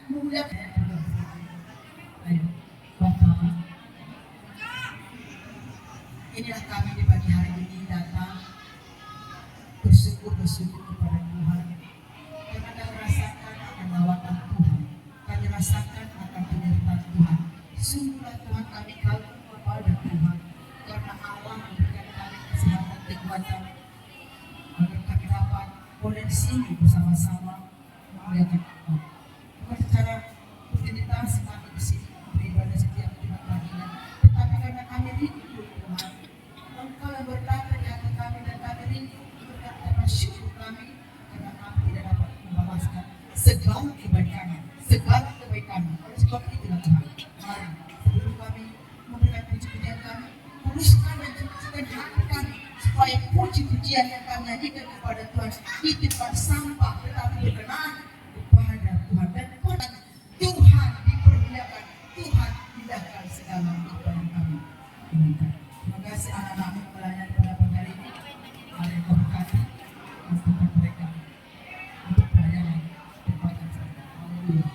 mulia. Ayo, Bapak, inilah kami di pagi hari ini datang bersyukur kepada Tuhan karena kami merasakan akan lawatan Tuhan, kami rasakan akan penyertaan Tuhan. Sungguhlah Tuhan, kami kagum kepada Tuhan karena Allah memberikan kami kesehatan kekuatan agar kami dapat boleh di sini bersama-sama memuliakan Allah. Bukan secara rutinitas kami di sini beribadah setiap Jumat paginya, tetapi karena kami rindu Tuhan, Engkau yang bertata di hati kami dan kami rindu berkata syukur kami karena kami tidak dapat membalaskan segala kebaikan. Oleh sebab itulah Tuhan, mari sebelum kami memberikan puji-pujian kami, teruskan dan sucikan hati kami supaya puji-pujian yang kami nyanyikan kepada Tuhan itu bukan sampah tetapi berkenan kepada Tuhan, dan Tuhan dipermuliakan, Tuhan indahkan segala apa yang kami inginkan. Terima kasih anak-anakmu melayani pada pagi hari ini. Mari kau berkati untuk mereka untuk pelayanan tempatkan saja. Haleluya.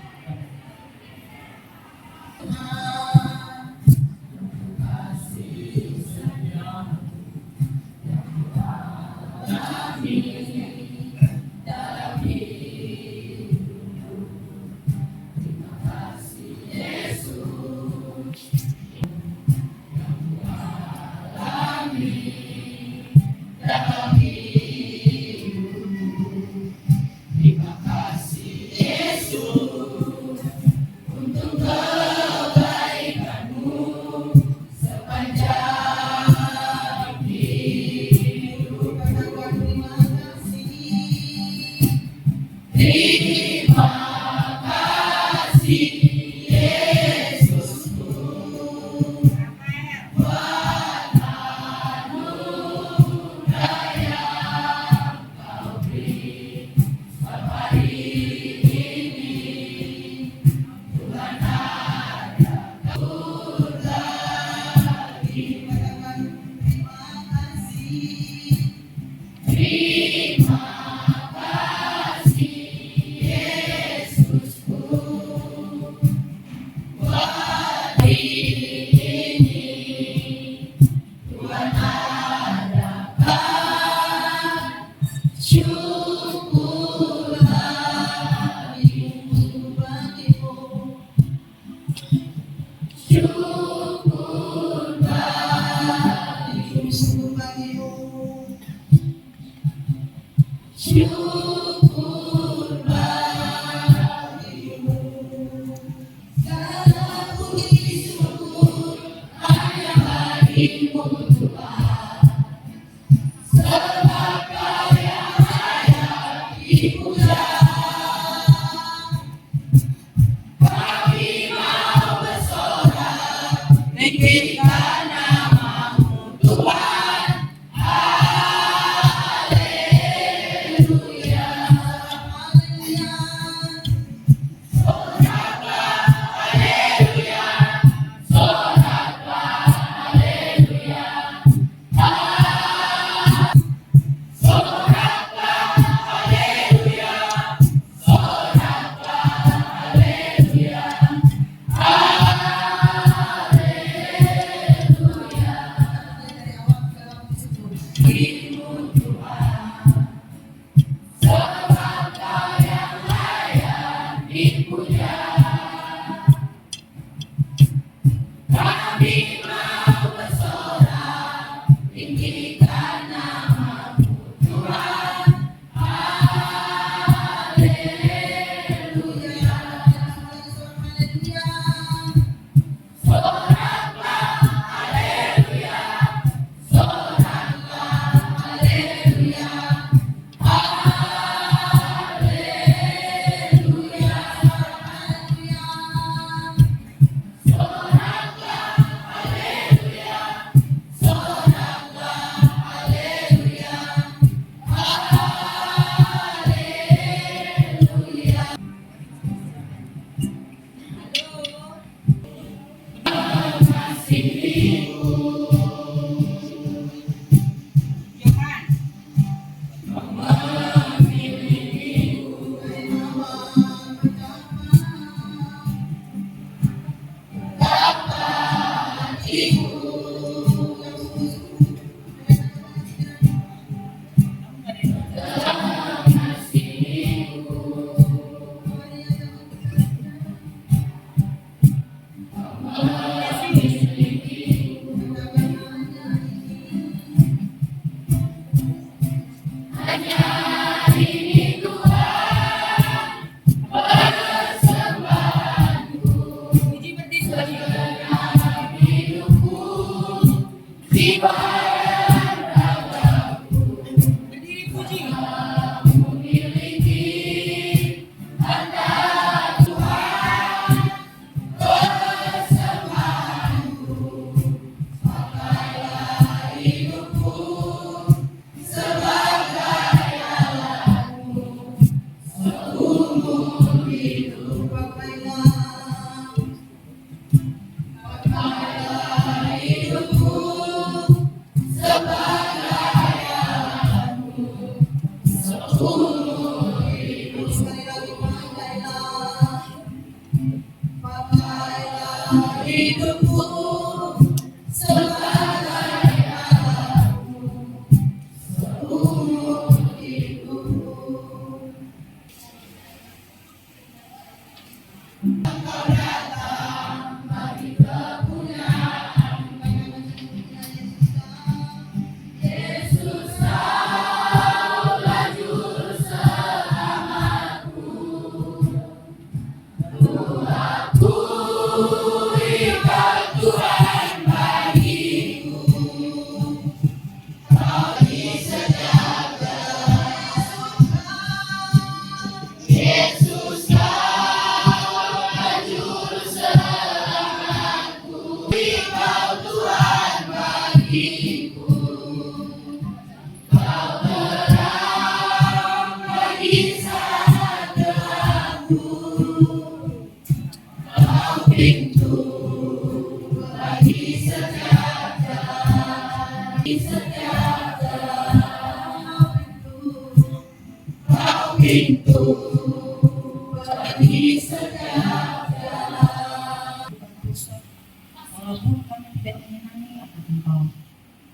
Walaupun kami tidak menyenangi akan Engkau,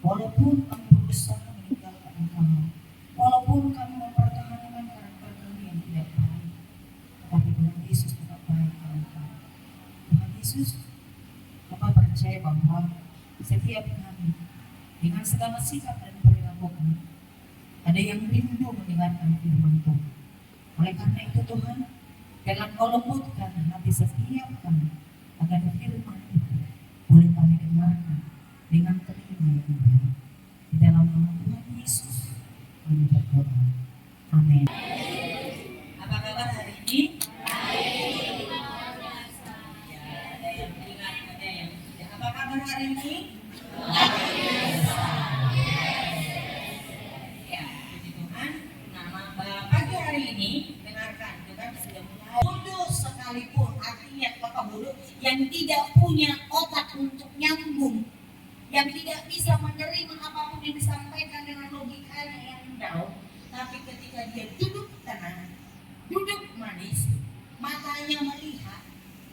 walaupun kami berusaha meninggalkan Engkau, walaupun kami mempertahankan karakter kami yang tidak baik, tetapi Tuhan Yesus tetap baik kepada Engkau. Tuhan Yesus, Bapak percaya bahwa setiap kami dengan segala sikap dan perilaku kami, ada yang rindu mendengarkan firman Tuhan. Oleh karena itu Tuhan, jangan Kau lembutkan hati setiap kami agar firman itu boleh kami dengarkan dengan telinga yang baik. Di dalam nama Tuhan Yesus kami berdoa. Amin. Apa kabar hari ini? Ya, ada yang ingat, ada yang tidak. Apa kabar hari ini? Ya, puji Tuhan. Nah, pagi hari ini dengarkan, kita sudah mulai. Bodoh sekalipun, artinya kata bodoh yang tidak punya otak untuk nyambung, yang tidak bisa menerima apapun yang disampaikan dengan logikanya yang rendah, tapi ketika dia duduk tenang, duduk manis, matanya melihat,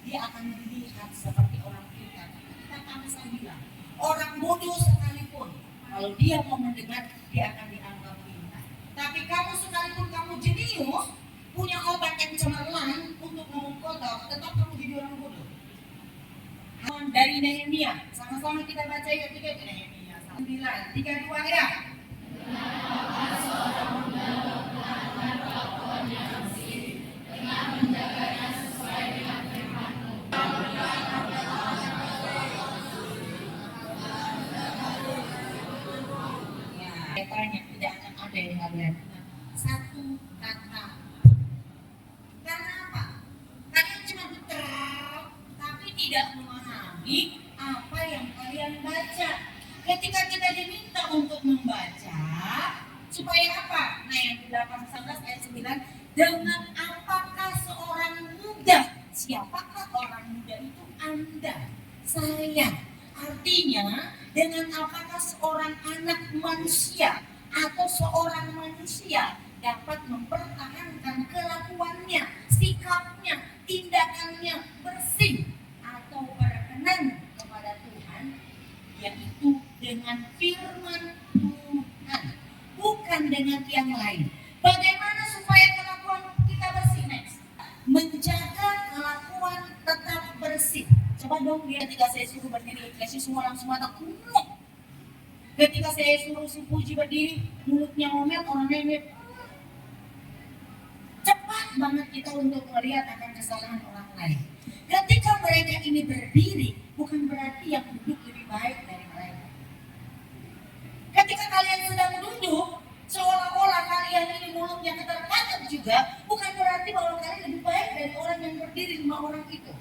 dia akan melihat seperti orang pintar. Kita kan bilang, orang bodoh sekalipun, kalau dia mau mendengar, dia akan dianggap pintar. Tapi kamu sekalipun kamu jenius, punya otak yang cemerlang untuk ngomong kotor, tetap kamu jadi orang bodoh. Dari Nehemia, sama-sama kita baca ya, tiga Nehemia 9, 3-2 ya. Ya, tanya, tidak akan ada yang kalian satu kata. Karena apa? Kalian cuma tapi tidak memahami apa yang kalian baca. Ketika kita diminta untuk membaca, supaya apa? Nah, yang 8-11 ayat 9, dengan apakah seorang muda? Siapakah orang muda itu? Anda, saya. Artinya, dengan apakah seorang anak manusia atau seorang manusia dapat mempertahankan kelakuannya, sikapnya, tindakannya bersih atau berkenan kepada Tuhan dengan firman Tuhan, bukan dengan yang lain. Bagaimana supaya kelakuan kita bersih? Next. Menjaga kelakuan tetap bersih. Coba dong dia ketika saya suruh berdiri, kasih semua langsung mata kuno. Ketika saya suruh si Puji berdiri, mulutnya ngomel, orang nenek. Cepat banget kita untuk melihat akan kesalahan orang lain. Ketika mereka ini berdiri, bukan berarti yang duduk lebih baik dari mereka. Ketika kalian sedang duduk, seolah-olah kalian ini mulutnya keterkatap juga, bukan berarti bahwa kalian lebih baik dari orang yang berdiri 5 orang itu.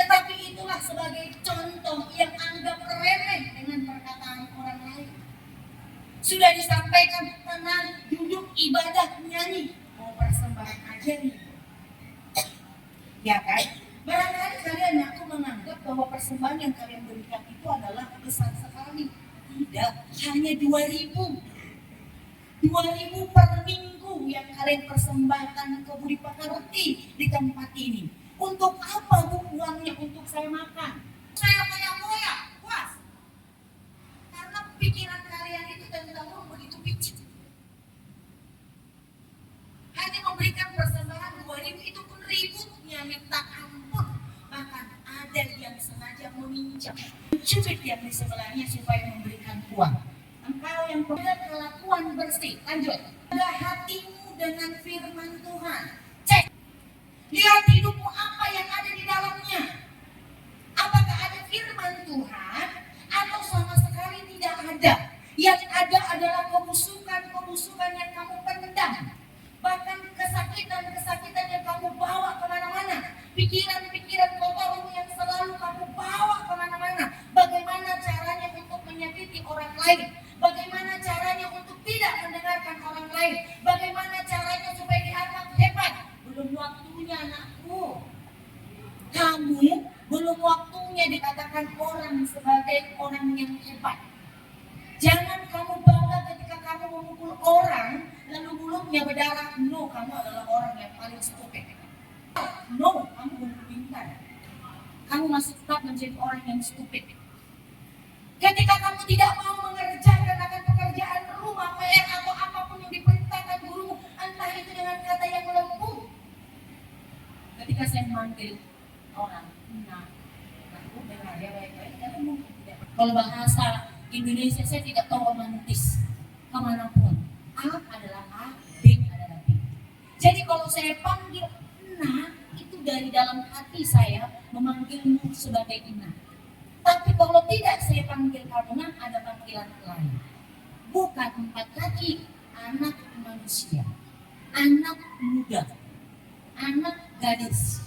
Tetapi itulah sebagai contoh yang anggap remeh dengan perkataan orang lain. Sudah disampaikan, tenang, duduk, ibadah, nyanyi, mau persembahan aja nih. Ya kan? Barangkali kalian aku menganggap bahwa persembahan yang kalian berikan itu adalah besar sekali. Tidak, hanya 2.000. 2.000 per minggu yang kalian persembahkan ke Budi Pekerti di tempat ini. Untuk apa bu uangnya? Untuk saya makan. Saya koyak-koyak, puas. Karena pikiran kalian itu tentang uang begitu picik. Hanya memberikan persembahan 2.000 itu pun ributnya minta ampun. Bahkan ada yang sengaja meminjam, mencubit yang di sebelahnya supaya memberikan uang. Engkau yang punya kelakuan bersih. Lanjut. Jaga hatimu dengan firman Tuhan. Cek. Lihat hidupmu apa yang ada di dalamnya. Apakah ada firman Tuhan atau sama sekali tidak ada? Yang ada adalah kebusukan yang kamu pendam. Bahkan kesakitan yang kamu bawa kemana-mana. Pikiran-pikiran kotormu yang selalu kamu bawa kemana-mana. Bagaimana caranya untuk menyakiti orang lain? Bagaimana caranya untuk tidak mendengarkan orang lain? Bagaimana caranya supaya dianggap hebat? Belum waktunya anakku. Kamu belum waktunya dikatakan orang sebagai orang yang hebat. Jangan kamu bangga ketika kamu memukul orang lalu mulutnya berdarah. No, kamu adalah orang yang paling stupid. No, kamu belum pintar. Kamu masih tetap menjadi orang yang stupid. Ketika kamu tidak mau mengerjakan akan pekerjaan rumah, PR atau apapun yang diperintahkan gurumu, entah itu dengan kata yang lembut. Ketika saya memanggil orang, aku dengar dia baik-baik, karena mungkin tidak. Kalau bahasa Indonesia saya tidak tahu romantis kemanapun. A adalah A, B adalah B. Jadi kalau saya panggil Ina, itu dari dalam hati saya memanggilmu sebagai Ina. Tapi kalau tidak saya panggil kamu, ada panggilan lain. Bukan 4 kaki, anak manusia, anak muda, anak gadis.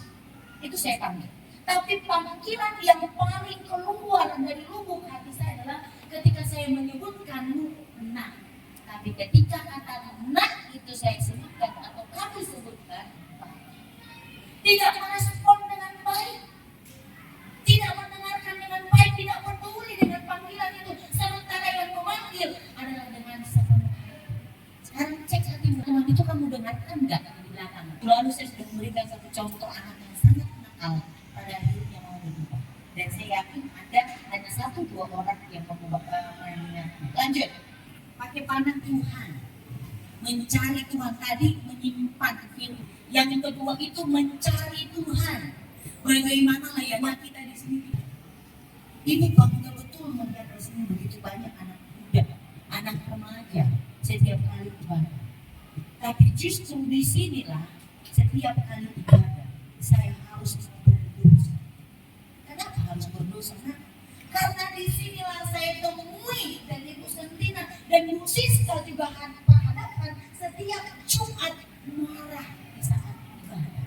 Itu saya panggil. Tapi panggilan yang paling keluar dari lubuk hati saya adalah ketika saya menyebutkanmu nak. Tapi ketika kata nak itu saya sebutkan atau kami sebutkan, tidak merespon dengan baik, tidak mendengarkan dengan baik, tidak peduli dengan panggilan itu. Sementara yang memanggil adalah dengan sepenuh hati. Sekarang cek hatimu, teman itu kamu dengarkan enggak di belakang? Lalu saya sudah memberikan satu contoh anak yang sangat nakal pada hidupnya mau berubah. Dan saya yakin ada hanya 1-2 orang yang mengingatnya. Lanjut, pakai panah Tuhan, mencari Tuhan. Tadi menyimpan firman. Yang kedua itu mencari Tuhan. Bagaimana layaknya kita di sini? Ibu bangga betul melihat di sini begitu banyak anak muda, anak remaja setiap kali ibadah. Tapi justru di sinilah setiap kali ibadah saya harus berdosa. Kenapa harus berdosa? Karena di sinilah saya temui dan Ibu Sentina dan Ibu Siska juga berhadapan setiap Jumat marah di saat ibadah.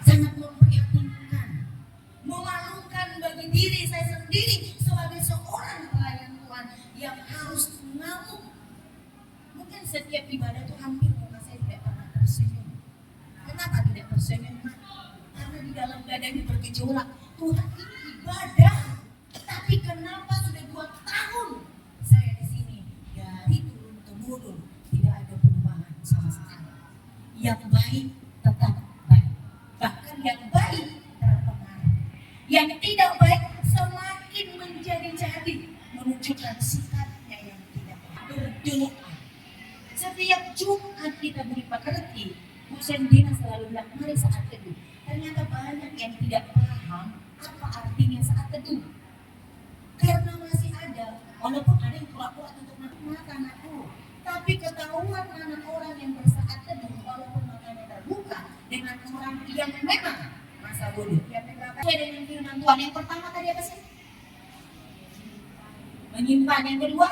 Sangat memprihatinkan, memalukan bagi diri saya sendiri sebagai seorang pelayan Tuhan yang harus mengamuk. Mungkin setiap ibadah itu hampir muka saya tidak pernah tersenyum. Kenapa tidak tersenyum? Karena di dalam dada ini bergejolak. Tuhan ini ibadah, tapi kenapa sudah 2 tahun saya di sini dari turun temurun tidak ada perubahan sama sekali. Yang baik tetap baik, bahkan yang baik terpengaruh. Yang tidak baik semakin menunjukkan sikapnya yang tidak berdoa. Setiap Jumat kita mengerti, Bu Sendina selalu bilang mari saat teduh. Ternyata banyak yang tidak paham apa artinya saat teduh. Karena masih ada, walaupun ada yang pura-pura tutup mata anakku, tapi ketahuan mana orang yang bersaat teduh walaupun matanya terbuka dengan orang yang memang masa bodoh. Yang sesuai dengan firman Tuhan. Yang pertama tadi apa sih? Menyimpan. Yang kedua,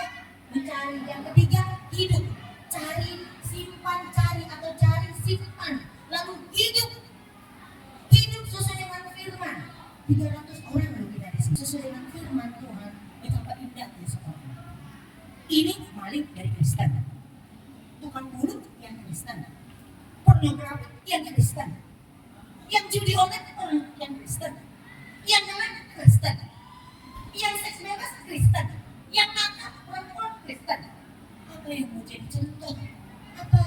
mencari. Yang ketiga, hidup. Cari, simpan, cari atau cari, simpan. Lalu hidup. Hidup sesuai dengan firman. 300 orang loh kita di sini. Sesuai dengan firman Tuhan, betapa indahnya seorang. Ini maling dari Kristen. Tukang mulut yang Kristen. Pornografi yang Kristen. Yang judi online yang Kristen. Yang jalan Kristen. Yang seks bebas Kristen. Yang nakal perempuan Kristen. Apa yang mau jadi contoh? Apa?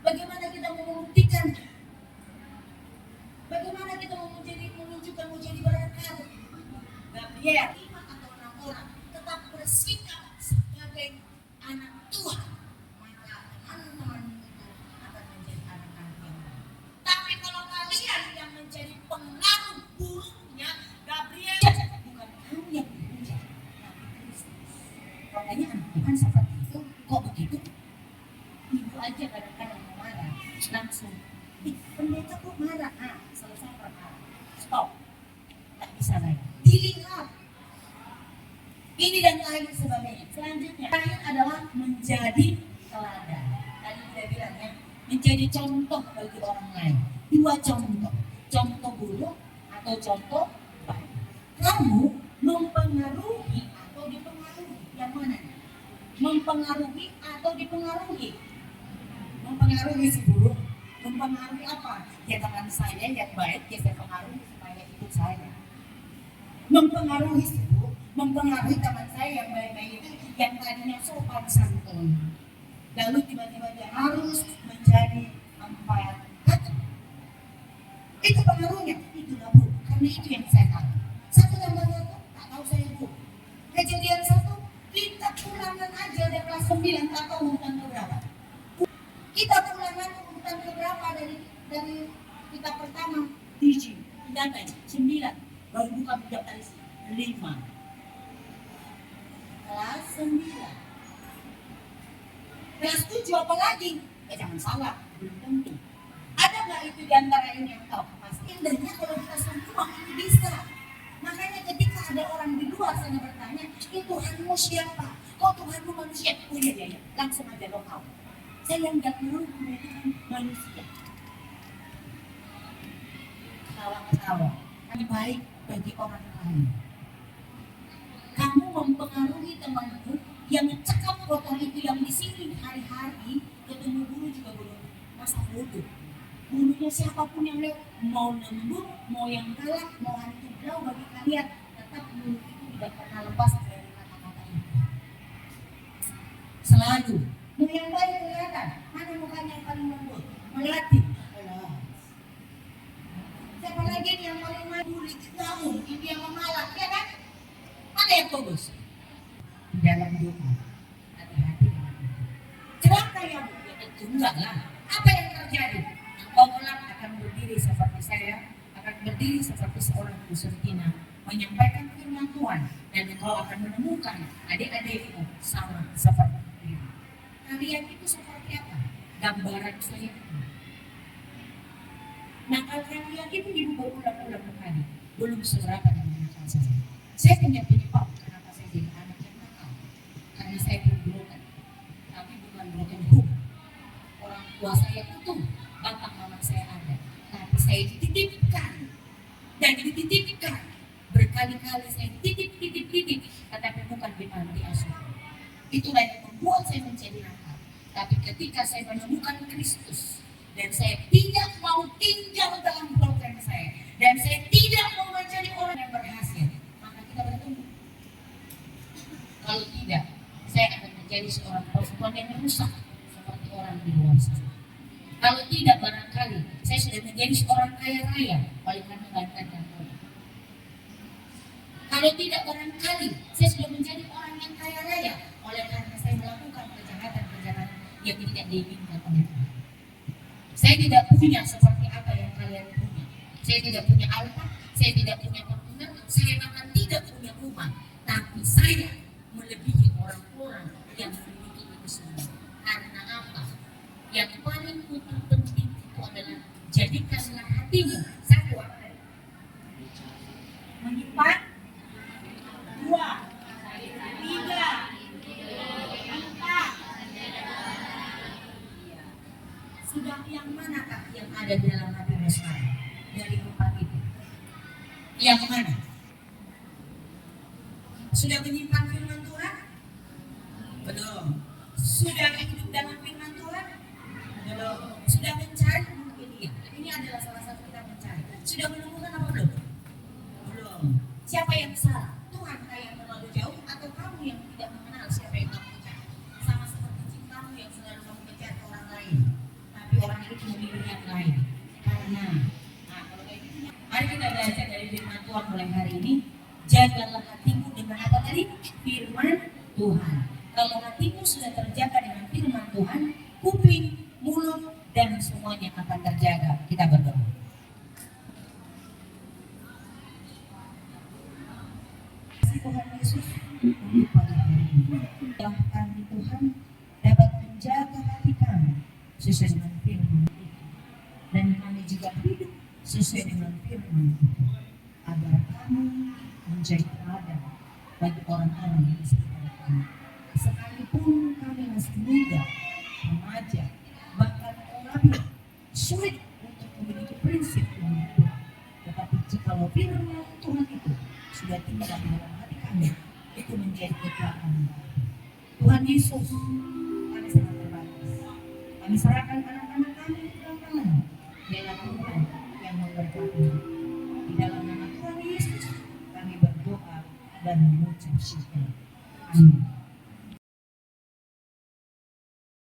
Bagaimana kita mau membuktikan? Bagaimana kita mau menunjukkan mau jadi berkat? Gabriel 5 atau 6 orang tetap bersikap sebagai anak Tuhan, maka teman-teman itu akan menjadi anak-anak yang baik. Tapi kalau kalian yang menjadi pengaruh buruknya, Gabriel bukan kamu yang dihujat, tapi Kristus. Makanya anak Tuhan seperti itu, kok begitu? Ibu aja kadang-kadang marah, langsung pendeta kok marah, selesai perkara, stop, tak bisa lagi, dilihat. Ini dan lain sebagainya. Selanjutnya, terakhir adalah menjadi teladan. Tadi kita bilang ya, menjadi contoh bagi orang lain. 2 contoh, contoh buruk atau contoh baik. Kamu mempengaruhi atau dipengaruhi? Yang mana? Mempengaruhi atau dipengaruhi? Mempengaruhi si buruk. Mempengaruhi apa? Ya teman saya yang baik, ya saya pengaruhi supaya ikut saya. Mempengaruhi si buruk, mempengaruhi teman saya yang baik-baik itu, yang tadinya sopan santun, lalu tiba-tiba dia harus menjadi 4 kata. Itu pengaruhnya, itulah bu, karena itu yang saya tahu. 1 tambah 1, tak tahu saya bu. Kejadian 1, kita ulangan aja dari kelas 9, tak tahu urutan keberapa. Kita ulangan urutan keberapa dari kita pertama, biji, data 9. Baru buka daftar isi 5. Kelas 9. Kelas 7 apa lagi? Jangan salah, belum tentu. Ada nggak itu di antara ini yang tahu? Pasti indahnya kalau kita semua ini bisa. Makanya ketika ada orang di luar sana bertanya, Tuhanmu siapa? Kok Tuhanmu manusia? Oh iya, langsung aja lo tahu. Saya nggak mau Tuhan manusia. Ketawa-ketawa. Yang baik bagi orang lain. Kamu mempengaruhi temanmu yang cakap kotor itu, yang di sini hari-hari ketemu guru juga bodoh, masa bodoh. Gurunya siapapun yang lewat, mau lembut, mau yang galak, mau hantu blau, bagi kalian tetap mulut itu tidak pernah lepas dari kata-kata itu. Selalu. Mau yang baik kelihatan, mana mukanya yang paling lembut, melatih. Siapa lagi yang paling mandiri, kamu, ini yang memalak, ya kan? Mana yang bagus? Di dalam doa, hati-hati dengan itu. Celaka ya bu, ya tentu enggak lah. Apa yang terjadi? Engkau kelak akan berdiri seperti saya, akan berdiri seperti seorang Bu Sendina, menyampaikan firman Tuhan, dan engkau akan menemukan adik-adikmu sama seperti diri. Kalian itu seperti apa? Gambaran saya itu. Nakal kalian itu ibu berulang-ulang kali, belum seberapa dengan nakal saya. Saya punya penyebab kenapa saya jadi anak yang nakal, karena saya berbroken, tapi bukan broken home. Orang tua saya utuh, bapak mama saya ada, tapi saya dititipkan dan dititipkan berkali-kali, saya titip, tetapi bukan di panti asuhan. Itulah yang membuat saya menjadi nakal. Tapi ketika saya menemukan Kristus, dan saya tidak mau tinggal dalam program saya, dan saya tidak mau menjadi orang yang berhasil, maka kita bertemu. Kalau tidak, saya akan menjadi seorang perempuan yang rusak seperti orang di luar sana. Kalau tidak, barangkali saya sudah menjadi seorang kaya raya oleh karena bantuan yang Tuhan. Kalau tidak, barangkali saya sudah menjadi orang yang saya raya oleh karena saya melakukan kejahatan-kejahatan yang tidak diinginkan oleh Tuhan. Saya tidak punya seperti apa yang kalian punya. Saya tidak punya altar, saya tidak punya perkebunan, saya bahkan tidak punya rumah. Tapi saya melebihi orang-orang yang memiliki itu semua. Karena apa? Yang paling penting itu adalah jadikanlah hatimu satu apa? Menyimpan, dua, tiga, empat. Sudah yang manakah yang ada di dalam hatimu sekarang? Dari empat itu, yang mana? Sudah menyimpan firman Tuhan? Belum. Sudah hidup dalam firman Tuhan? Belum. Sudah mencari? Mungkin iya. Ini adalah salah satu kita mencari. Sudah menemukan apa belum? Belum. Siapa yang salah? Tuhan yang terlalu jauh atau kamu yang tidak mengenal siapa yang kamu cari? Sama seperti cintamu yang selalu kamu kejar ke orang lain, tapi orang itu memilih yang lain. Karena, kalau kayak gitu, mari kita belajar dari firman Tuhan mulai hari ini. Jagalah hatimu dengan apa tadi? Firman Tuhan. Kalau hatimu sudah terjaga dengan firman Tuhan, kuping, mulut, dan semuanya akan terjaga. Kita berdoa. Tuhan Yesus, untuk pagi hari ini, kami Tuhan dapat menjaga hati kami sesuai dengan firman itu, dan kami juga hidup sesuai dengan firman itu, agar kami menjadi teladan bagi orang-orang yang sekitar kami. Sekalipun kami masih muda, remaja, bahkan orang sulit untuk memiliki prinsip itu, tetapi jikalau firman Tuhan itu sudah tinggal di dalam hati kami, itu menjadi kekuatan baru. Tuhan Yesus, kami sangat terbatas. Kami serahkan anak-anak kami ke dalam tangan. Biarlah Tuhan yang memberkati. Di dalam nama Tuhan Yesus, kami berdoa dan mengucap syukur. Amin.